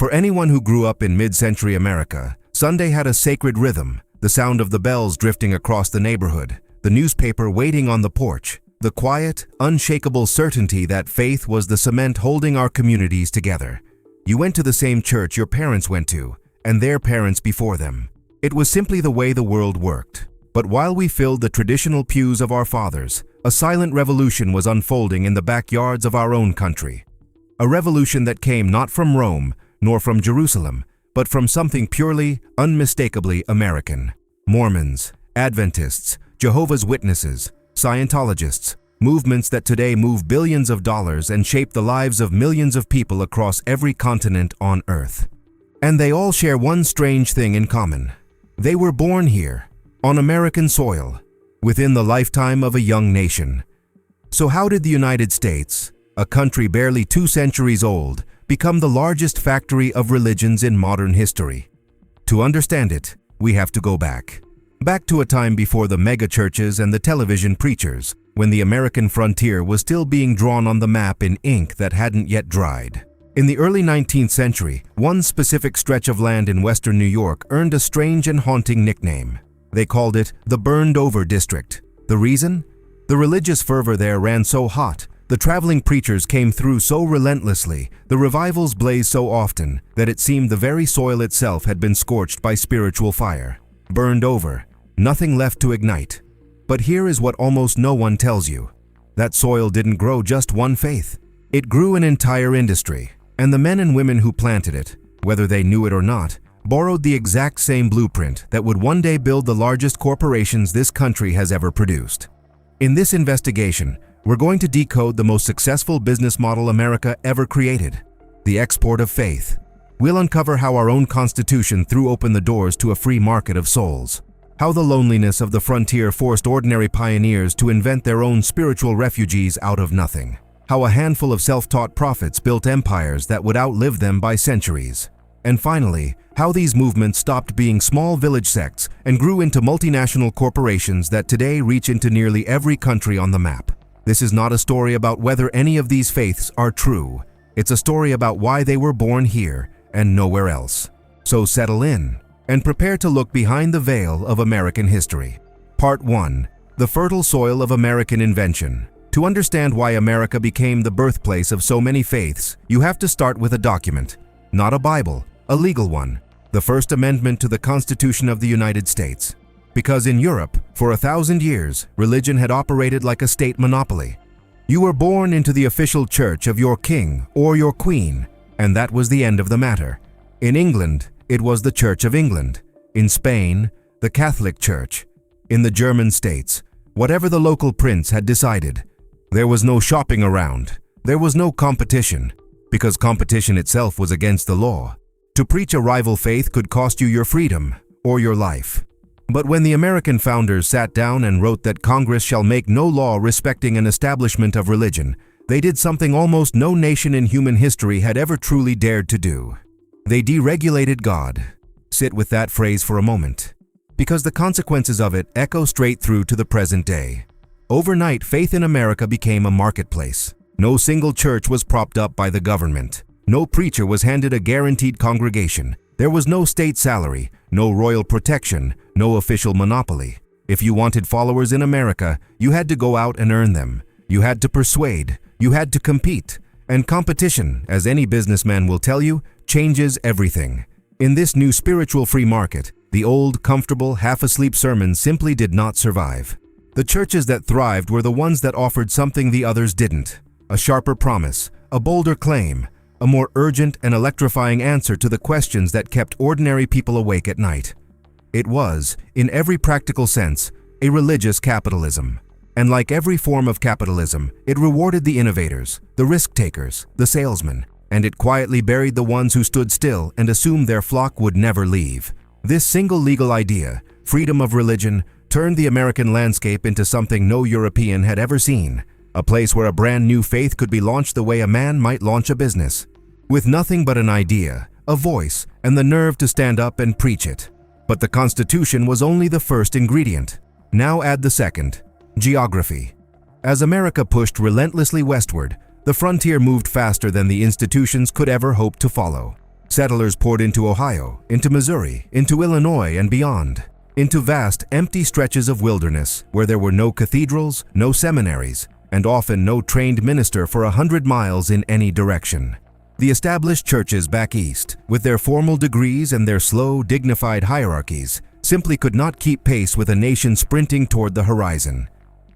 For anyone who grew up in mid-century America, Sunday had a sacred rhythm, the sound of the bells drifting across the neighborhood, the newspaper waiting on the porch, the quiet, unshakable certainty that faith was the cement holding our communities together. You went to the same church your parents went to, and their parents before them. It was simply the way the world worked. But while we filled the traditional pews of our fathers, a silent revolution was unfolding in the backyards of our own country. A revolution that came not from Rome, nor from Jerusalem, but from something purely, unmistakably American. Mormons, Adventists, Jehovah's Witnesses, Scientologists, movements that today move billions of dollars and shape the lives of millions of people across every continent on Earth. And they all share one strange thing in common. They were born here, on American soil, within the lifetime of a young nation. So how did the United States, a country barely 2 centuries old, become the largest factory of religions in modern history? To understand it, we have to go back. Back to a time before the mega-churches and the television preachers, when the American frontier was still being drawn on the map in ink that hadn't yet dried. In the early 19th century, one specific stretch of land in western New York earned a strange and haunting nickname. They called it the Burned-Over District. The reason? The religious fervor there ran so hot, the traveling preachers came through so relentlessly, the revivals blazed so often, that it seemed the very soil itself had been scorched by spiritual fire. Burned over, nothing left to ignite. But here is what almost no one tells you. That soil didn't grow just one faith. It grew an entire industry, and the men and women who planted it, whether they knew it or not, borrowed the exact same blueprint that would one day build the largest corporations this country has ever produced. In this investigation, we're going to decode the most successful business model America ever created, the export of faith. We'll uncover how our own Constitution threw open the doors to a free market of souls, how the loneliness of the frontier forced ordinary pioneers to invent their own spiritual refugees out of nothing, how a handful of self-taught prophets built empires that would outlive them by centuries, and finally, how these movements stopped being small village sects and grew into multinational corporations that today reach into nearly every country on the map. This is not a story about whether any of these faiths are true. It's a story about why they were born here and nowhere else. So settle in and prepare to look behind the veil of American history. Part 1. The fertile soil of American invention. To understand why America became the birthplace of so many faiths, you have to start with a document, not a Bible, a legal one, the First Amendment to the Constitution of the United States. Because in Europe, for 1,000 years, religion had operated like a state monopoly. You were born into the official church of your king or your queen, and that was the end of the matter. In England, it was the Church of England. In Spain, the Catholic Church. In the German states, whatever the local prince had decided. There was no shopping around. There was no competition, because competition itself was against the law. To preach a rival faith could cost you your freedom or your life. But when the American founders sat down and wrote that Congress shall make no law respecting an establishment of religion, they did something almost no nation in human history had ever truly dared to do. They deregulated God. Sit with that phrase for a moment, because the consequences of it echo straight through to the present day. Overnight, faith in America became a marketplace. No single church was propped up by the government. No preacher was handed a guaranteed congregation. There was no state salary, no royal protection, no official monopoly. If you wanted followers in America, you had to go out and earn them. You had to persuade. You had to compete. And competition, as any businessman will tell you, changes everything. In this new spiritual free market, the old, comfortable, half-asleep sermons simply did not survive. The churches that thrived were the ones that offered something the others didn't. A sharper promise, a bolder claim, a more urgent and electrifying answer to the questions that kept ordinary people awake at night. It was, in every practical sense, a religious capitalism. And like every form of capitalism, it rewarded the innovators, the risk-takers, the salesmen, and it quietly buried the ones who stood still and assumed their flock would never leave. This single legal idea, freedom of religion, turned the American landscape into something no European had ever seen, a place where a brand new faith could be launched the way a man might launch a business, with nothing but an idea, a voice, and the nerve to stand up and preach it. But the Constitution was only the first ingredient. Now add the second, geography. As America pushed relentlessly westward, the frontier moved faster than the institutions could ever hope to follow. Settlers poured into Ohio, into Missouri, into Illinois and beyond, into vast, empty stretches of wilderness where there were no cathedrals, no seminaries, and often no trained minister for 100 miles in any direction. The established churches back east, with their formal degrees and their slow, dignified hierarchies, simply could not keep pace with a nation sprinting toward the horizon.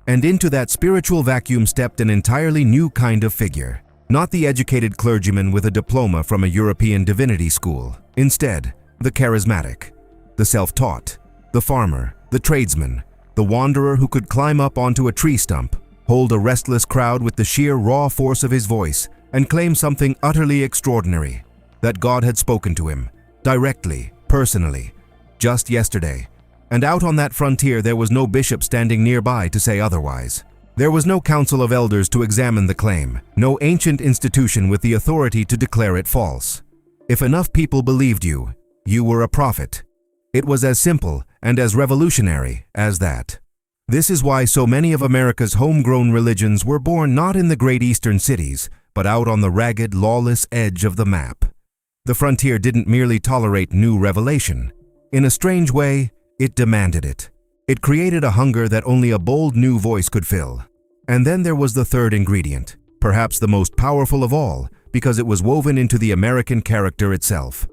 And into that spiritual vacuum stepped an entirely new kind of figure. Not the educated clergyman with a diploma from a European divinity school. Instead, the charismatic, the self-taught, the farmer, the tradesman, the wanderer who could climb up onto a tree stump, hold a restless crowd with the sheer raw force of his voice, and claim something utterly extraordinary, that God had spoken to him, directly, personally, just yesterday. And out on that frontier there was no bishop standing nearby to say otherwise. There was no council of elders to examine the claim, no ancient institution with the authority to declare it false. If enough people believed you, you were a prophet. It was as simple and as revolutionary as that. This is why so many of America's homegrown religions were born not in the great eastern cities, but out on the ragged, lawless edge of the map. The frontier didn't merely tolerate new revelation. In a strange way, it demanded it. It created a hunger that only a bold new voice could fill. And then there was the third ingredient, perhaps the most powerful of all, because it was woven into the American character itself.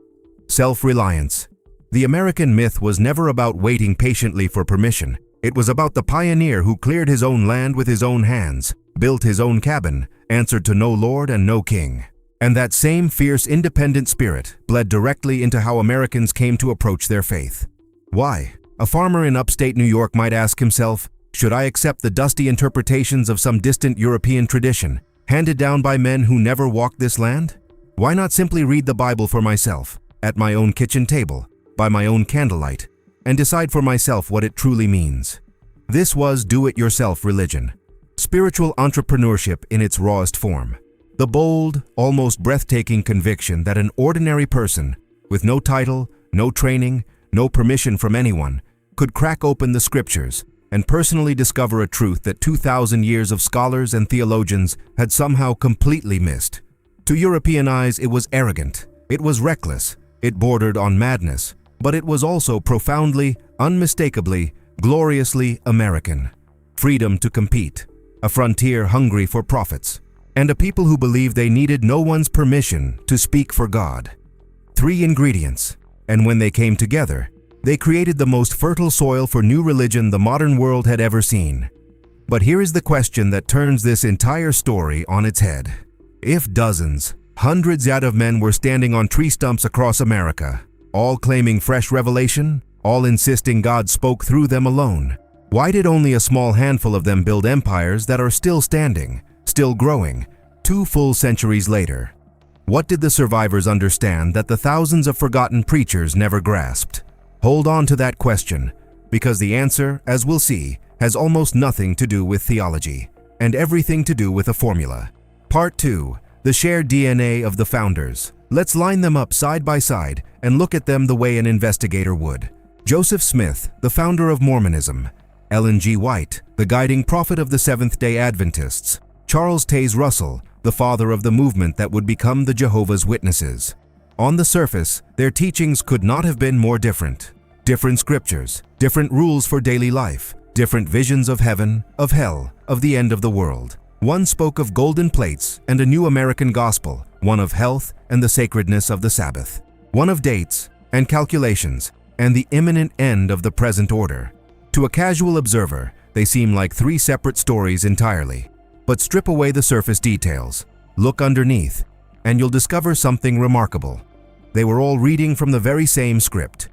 Self-reliance. The American myth was never about waiting patiently for permission. It was about the pioneer who cleared his own land with his own hands, built his own cabin, answered to no lord and no king. And that same fierce, independent spirit bled directly into how Americans came to approach their faith. Why? A farmer in upstate New York might ask himself, should I accept the dusty interpretations of some distant European tradition, handed down by men who never walked this land? Why not simply read the Bible for myself, at my own kitchen table, by my own candlelight, and decide for myself what it truly means? This was do-it-yourself religion, spiritual entrepreneurship in its rawest form. The bold, almost breathtaking conviction that an ordinary person, with no title, no training, no permission from anyone, could crack open the scriptures and personally discover a truth that 2,000 years of scholars and theologians had somehow completely missed. To European eyes, it was arrogant, it was reckless, it bordered on madness, but it was also profoundly, unmistakably, gloriously American. Freedom to compete, a frontier hungry for prophets, and a people who believed they needed no one's permission to speak for God. 3 ingredients. And when they came together, they created the most fertile soil for new religion the modern world had ever seen. But here is the question that turns this entire story on its head. If dozens, hundreds yet of men were standing on tree stumps across America, all claiming fresh revelation, all insisting God spoke through them alone, why did only a small handful of them build empires that are still standing, still growing, 2 full centuries later? What did the survivors understand that the thousands of forgotten preachers never grasped? Hold on to that question, because the answer, as we'll see, has almost nothing to do with theology, and everything to do with a formula. Part 2. The shared DNA of the founders. Let's line them up side by side and look at them the way an investigator would. Joseph Smith, the founder of Mormonism. Ellen G. White, the guiding prophet of the Seventh-day Adventists. Charles Taze Russell, the father of the movement that would become the Jehovah's Witnesses. On the surface, their teachings could not have been more different. Different scriptures, different rules for daily life, different visions of heaven, of hell, of the end of the world. One spoke of golden plates and a new American gospel, one of health and the sacredness of the Sabbath, one of dates and calculations and the imminent end of the present order. To a casual observer, they seem like 3 separate stories entirely. But strip away the surface details, look underneath, and you'll discover something remarkable. They were all reading from the very same script.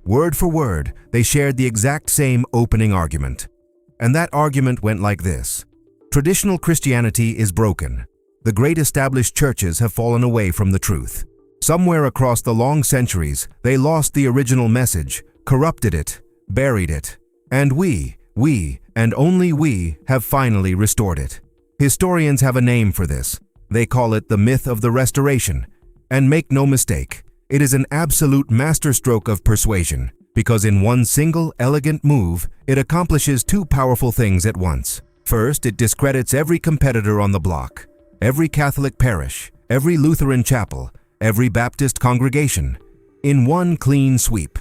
Word for word, they shared the exact same opening argument. And that argument went like this. Traditional Christianity is broken. The great established churches have fallen away from the truth. Somewhere across the long centuries, they lost the original message, corrupted it, buried it. And we, and only we, have finally restored it. Historians have a name for this. They call it the myth of the Restoration. And make no mistake, it is an absolute masterstroke of persuasion, because in one single, elegant move, it accomplishes 2 powerful things at once. First, it discredits every competitor on the block, every Catholic parish, every Lutheran chapel, every Baptist congregation, in one clean sweep.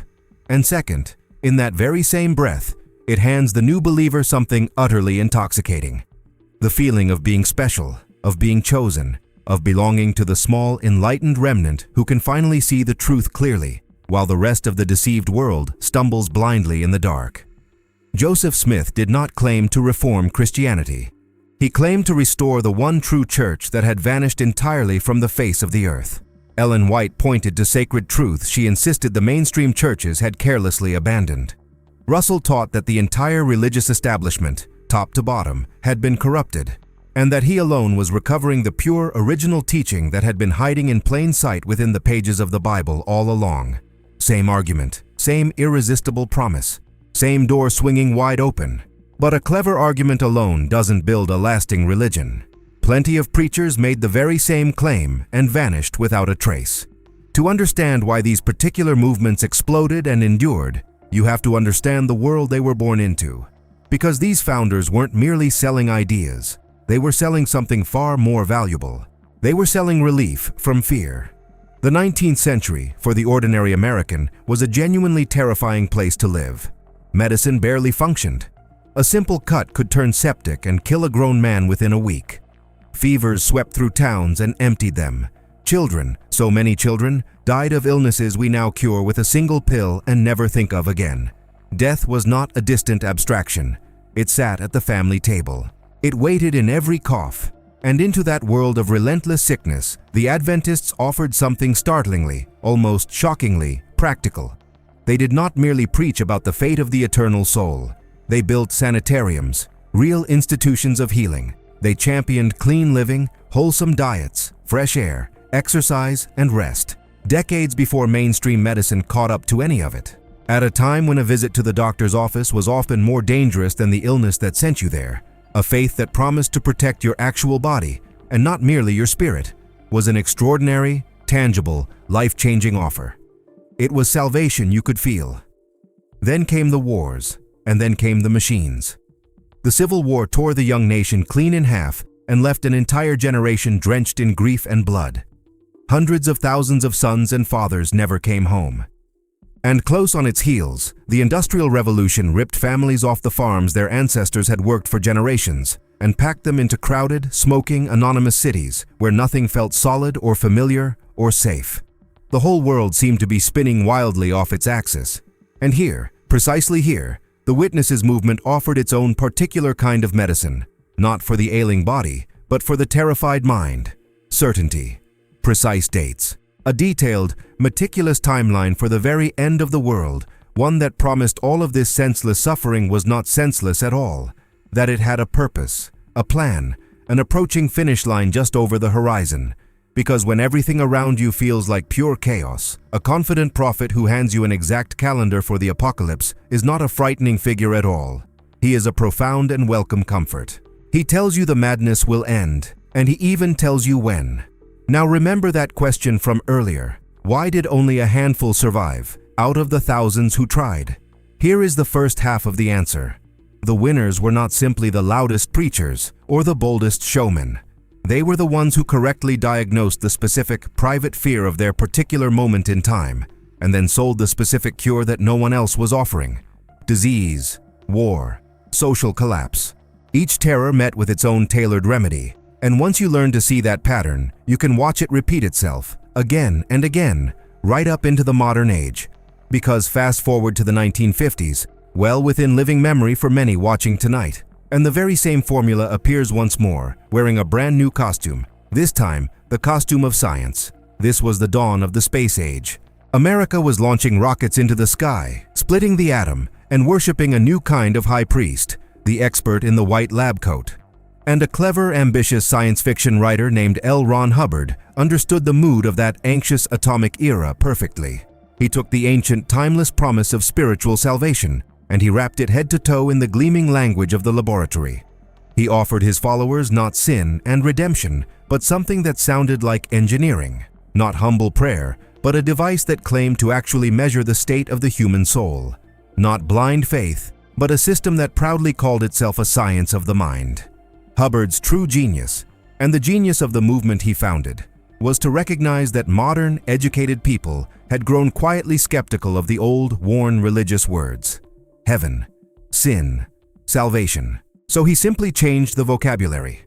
And second, in that very same breath, it hands the new believer something utterly intoxicating. The feeling of being special, of being chosen, of belonging to the small, enlightened remnant who can finally see the truth clearly, while the rest of the deceived world stumbles blindly in the dark. Joseph Smith did not claim to reform Christianity. He claimed to restore the one true church that had vanished entirely from the face of the earth. Ellen White pointed to sacred truths she insisted the mainstream churches had carelessly abandoned. Russell taught that the entire religious establishment, top to bottom, had been corrupted, and that he alone was recovering the pure original teaching that had been hiding in plain sight within the pages of the Bible all along. Same argument, same irresistible promise, same door swinging wide open. But a clever argument alone doesn't build a lasting religion. Plenty of preachers made the very same claim and vanished without a trace. To understand why these particular movements exploded and endured, you have to understand the world they were born into. Because these founders weren't merely selling ideas, they were selling something far more valuable. They were selling relief from fear. The 19th century, for the ordinary American, was a genuinely terrifying place to live. Medicine barely functioned. A simple cut could turn septic and kill a grown man within a week. Fevers swept through towns and emptied them. Children, so many children, died of illnesses we now cure with a single pill and never think of again. Death was not a distant abstraction. It sat at the family table. It waited in every cough. And into that world of relentless sickness, the Adventists offered something startlingly, almost shockingly, practical. They did not merely preach about the fate of the eternal soul. They built sanitariums, real institutions of healing. They championed clean living, wholesome diets, fresh air, exercise, and rest, decades before mainstream medicine caught up to any of it. At a time when a visit to the doctor's office was often more dangerous than the illness that sent you there, a faith that promised to protect your actual body, and not merely your spirit, was an extraordinary, tangible, life-changing offer. It was salvation you could feel. Then came the wars, and then came the machines. The Civil War tore the young nation clean in half and left an entire generation drenched in grief and blood. Hundreds of thousands of sons and fathers never came home. And close on its heels, the Industrial Revolution ripped families off the farms their ancestors had worked for generations and packed them into crowded, smoking, anonymous cities where nothing felt solid or familiar or safe. The whole world seemed to be spinning wildly off its axis. And here, precisely here, the Witnesses movement offered its own particular kind of medicine, not for the ailing body, but for the terrified mind. Certainty, precise dates, a detailed, meticulous timeline for the very end of the world, one that promised all of this senseless suffering was not senseless at all, that it had a purpose, a plan, an approaching finish line just over the horizon. Because when everything around you feels like pure chaos, a confident prophet who hands you an exact calendar for the apocalypse is not a frightening figure at all. He is a profound and welcome comfort. He tells you the madness will end, and he even tells you when. Now remember that question from earlier. Why did only a handful survive, out of the thousands who tried? Here is the first half of the answer. The winners were not simply the loudest preachers or the boldest showmen. They were the ones who correctly diagnosed the specific, private fear of their particular moment in time, and then sold the specific cure that no one else was offering. Disease, war, social collapse. Each terror met with its own tailored remedy. And once you learn to see that pattern, you can watch it repeat itself, again and again, right up into the modern age. Because fast forward to the 1950s, well within living memory for many watching tonight, and the very same formula appears once more, wearing a brand new costume, this time the costume of science. This was the dawn of the space age. America was launching rockets into the sky, splitting the atom, and worshipping a new kind of high priest, the expert in the white lab coat. And a clever, ambitious science fiction writer named L. Ron Hubbard understood the mood of that anxious atomic era perfectly. He took the ancient, timeless promise of spiritual salvation, and he wrapped it head to toe in the gleaming language of the laboratory. He offered his followers not sin and redemption, but something that sounded like engineering, not humble prayer, but a device that claimed to actually measure the state of the human soul. Not blind faith, but a system that proudly called itself a science of the mind. Hubbard's true genius, and the genius of the movement he founded, was to recognize that modern, educated people had grown quietly skeptical of the old, worn religious words: heaven, sin, salvation. So he simply changed the vocabulary.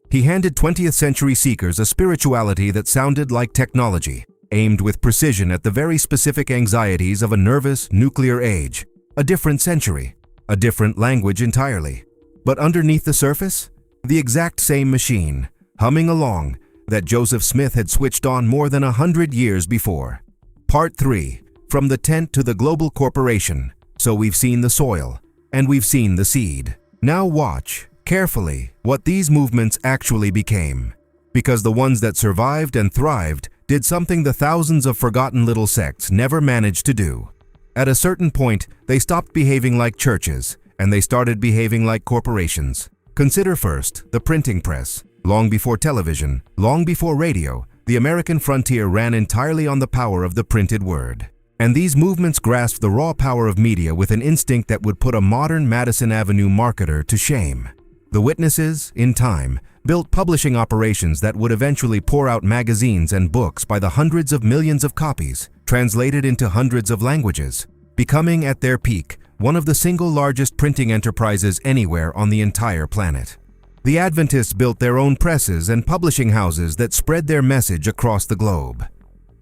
He handed 20th century seekers a spirituality that sounded like technology, aimed with precision at the very specific anxieties of a nervous, nuclear age, a different century, a different language entirely. But underneath the surface, the exact same machine, humming along, that Joseph Smith had switched on more than 100 years before. Part 3. From the tent to the global corporation. So we've seen the soil, and we've seen the seed. Now watch, carefully, what these movements actually became. Because the ones that survived and thrived did something the thousands of forgotten little sects never managed to do. At a certain point, they stopped behaving like churches, and they started behaving like corporations. Consider first the printing press. Long before television, long before radio, the American frontier ran entirely on the power of the printed word. And these movements grasped the raw power of media with an instinct that would put a modern Madison Avenue marketer to shame. The witnesses, in time, built publishing operations that would eventually pour out magazines and books by the hundreds of millions of copies, translated into hundreds of languages, becoming, at their peak, one of the single largest printing enterprises anywhere on the entire planet. The Adventists built their own presses and publishing houses that spread their message across the globe.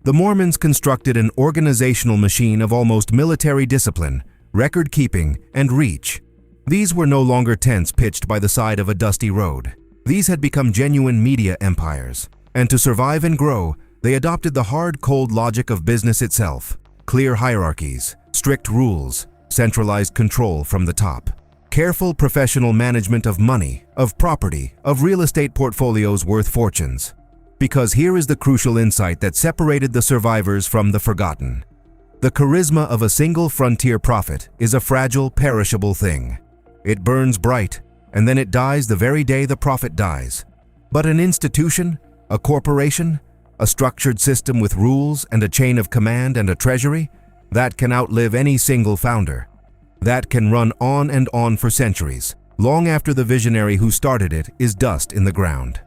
The Mormons constructed an organizational machine of almost military discipline, record-keeping, and reach. These were no longer tents pitched by the side of a dusty road. These had become genuine media empires. And to survive and grow, they adopted the hard, cold logic of business itself. Clear hierarchies, strict rules, centralized control from the top. Careful professional management of money, of property, of real estate portfolios worth fortunes. Because here is the crucial insight that separated the survivors from the forgotten. The charisma of a single frontier prophet is a fragile, perishable thing. It burns bright, and then it dies the very day the prophet dies. But an institution, a corporation, a structured system with rules and a chain of command and a treasury, that can outlive any single founder. That can run on and on for centuries, long after the visionary who started it is dust in the ground.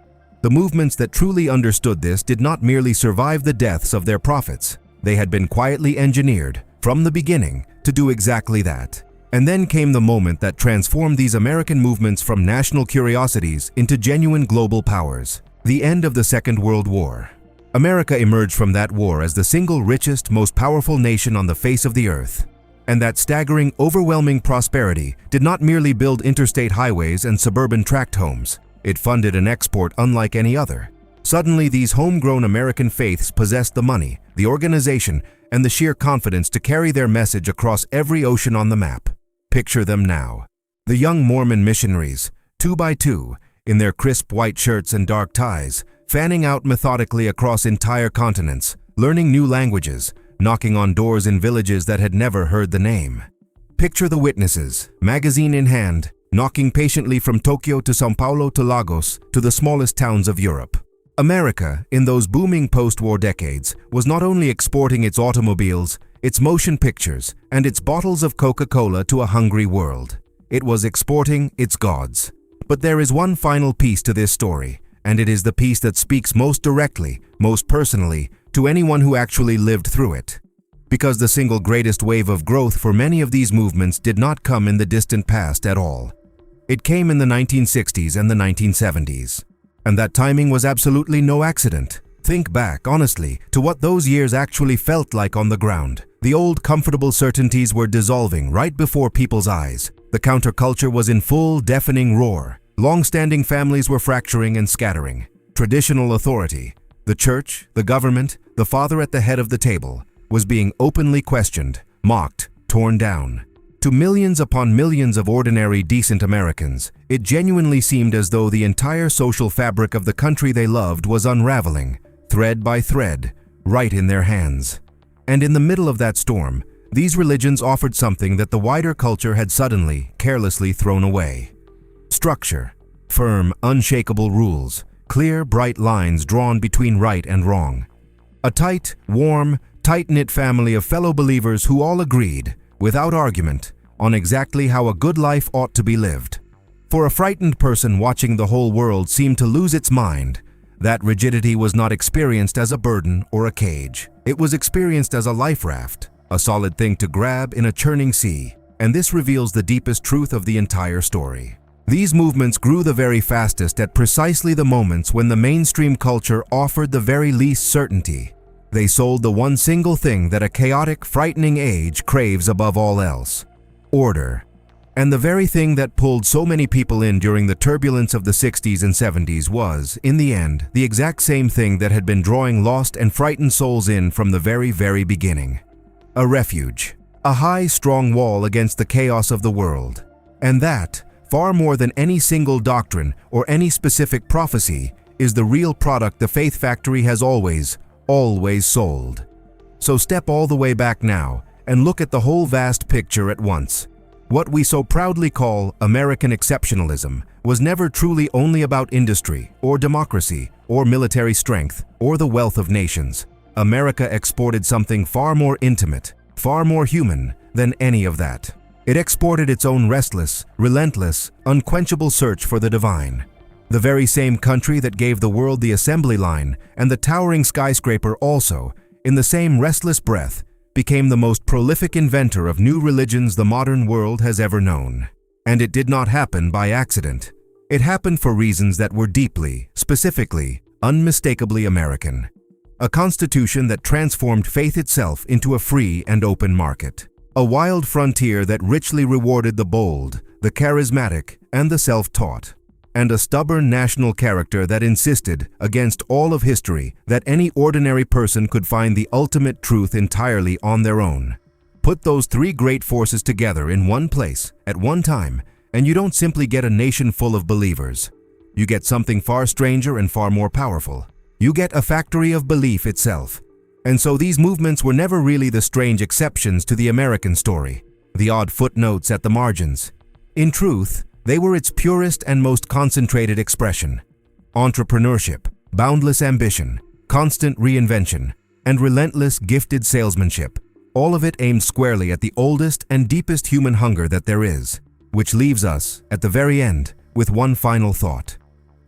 The movements that truly understood this did not merely survive the deaths of their prophets. They had been quietly engineered, from the beginning, to do exactly that. And then came the moment that transformed these American movements from national curiosities into genuine global powers. The end of the Second World War. America emerged from that war as the single richest, most powerful nation on the face of the earth. And that staggering, overwhelming prosperity did not merely build interstate highways and suburban tract homes. It funded an export unlike any other. Suddenly, these homegrown American faiths possessed the money, the organization, and the sheer confidence to carry their message across every ocean on the map. Picture them now. The young Mormon missionaries, 2 by 2, in their crisp white shirts and dark ties, fanning out methodically across entire continents, learning new languages, knocking on doors in villages that had never heard the name. Picture the witnesses, magazine in hand, knocking patiently from Tokyo to São Paulo to Lagos to the smallest towns of Europe. America, in those booming post-war decades, was not only exporting its automobiles, its motion pictures, and its bottles of Coca-Cola to a hungry world. It was exporting its gods. But there is one final piece to this story, and it is the piece that speaks most directly, most personally, to anyone who actually lived through it. Because the single greatest wave of growth for many of these movements did not come in the distant past at all. It came in the 1960s and the 1970s. And that timing was absolutely no accident. Think back, honestly, to what those years actually felt like on the ground. The old comfortable certainties were dissolving right before people's eyes. The counterculture was in full, deafening roar. Long-standing families were fracturing and scattering. Traditional authority, the church, the government, the father at the head of the table, was being openly questioned, mocked, torn down. To millions upon millions of ordinary, decent Americans, it genuinely seemed as though the entire social fabric of the country they loved was unraveling, thread by thread, right in their hands. And in the middle of that storm, these religions offered something that the wider culture had suddenly, carelessly thrown away. Structure, firm, unshakable rules, clear, bright lines drawn between right and wrong. A tight, warm, tight-knit family of fellow believers who all agreed, without argument, on exactly how a good life ought to be lived. For a frightened person watching the whole world seem to lose its mind, That rigidity was not experienced as a burden or a cage. It was experienced as a life raft, a solid thing to grab in a churning sea, and this reveals the deepest truth of the entire story. These movements grew the very fastest at precisely the moments when the mainstream culture offered the very least certainty. They sold the one single thing that a chaotic, frightening age craves above all else: order. And the very thing that pulled so many people in during the turbulence of the 60s and 70s was, in the end, the exact same thing that had been drawing lost and frightened souls in from the very, very beginning. A refuge. A high, strong wall against the chaos of the world. And that, far more than any single doctrine or any specific prophecy, is the real product the Faith Factory has always sold. So step all the way back now and look at the whole vast picture at once. What we so proudly call American exceptionalism was never truly only about industry or democracy or military strength or the wealth of nations. America exported something far more intimate, far more human than any of that. It exported its own restless, relentless, unquenchable search for the divine. The very same country that gave the world the assembly line and the towering skyscraper also, in the same restless breath, became the most prolific inventor of new religions the modern world has ever known. And it did not happen by accident. It happened for reasons that were deeply, specifically, unmistakably American. A constitution that transformed faith itself into a free and open market. A wild frontier that richly rewarded the bold, the charismatic, and the self-taught. And a stubborn national character that insisted, against all of history, that any ordinary person could find the ultimate truth entirely on their own. Put those three great forces together in one place, at one time, and you don't simply get a nation full of believers. You get something far stranger and far more powerful. You get a factory of belief itself. And so these movements were never really the strange exceptions to the American story, the odd footnotes at the margins. In truth, they were its purest and most concentrated expression. Entrepreneurship, boundless ambition, constant reinvention, and relentless gifted salesmanship, all of it aimed squarely at the oldest and deepest human hunger that there is, which leaves us, at the very end, with one final thought.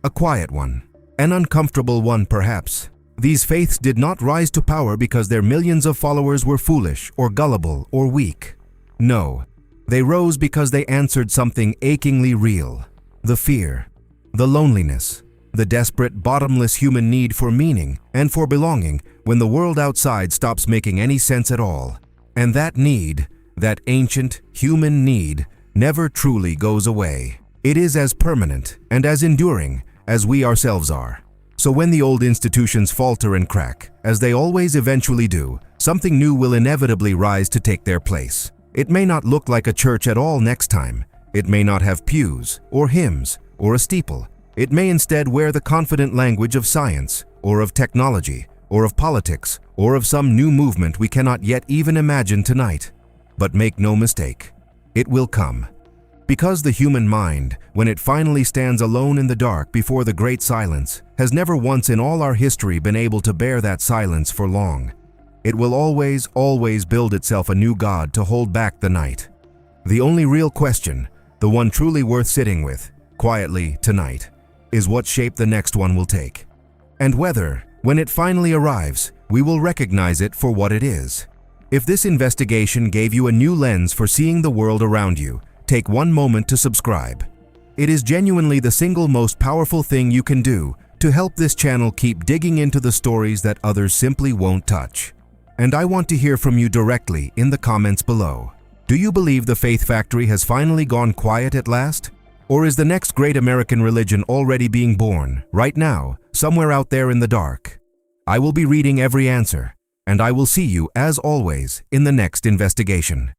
A quiet one, an uncomfortable one perhaps. These faiths did not rise to power because their millions of followers were foolish or gullible or weak. No. They rose because they answered something achingly real: the fear, the loneliness, the desperate, bottomless human need for meaning and for belonging when the world outside stops making any sense at all. And that need, that ancient, human need, never truly goes away. It is as permanent and as enduring as we ourselves are. So when the old institutions falter and crack, as they always eventually do, something new will inevitably rise to take their place. It may not look like a church at all next time. It may not have pews, or hymns, or a steeple. It may instead wear the confident language of science, or of technology, or of politics, or of some new movement we cannot yet even imagine tonight. But make no mistake, it will come. Because the human mind, when it finally stands alone in the dark before the great silence, has never once in all our history been able to bear that silence for long. It will always build itself a new God to hold back the night. The only real question, the one truly worth sitting with, quietly tonight, is what shape the next one will take. And whether, when it finally arrives, we will recognize it for what it is. If this investigation gave you a new lens for seeing the world around you, take one moment to subscribe. It is genuinely the single most powerful thing you can do to help this channel keep digging into the stories that others simply won't touch. And I want to hear from you directly in the comments below. Do you believe the Faith Factory has finally gone quiet at last? Or is the next great American religion already being born, right now, somewhere out there in the dark? I will be reading every answer, and I will see you, as always, in the next investigation.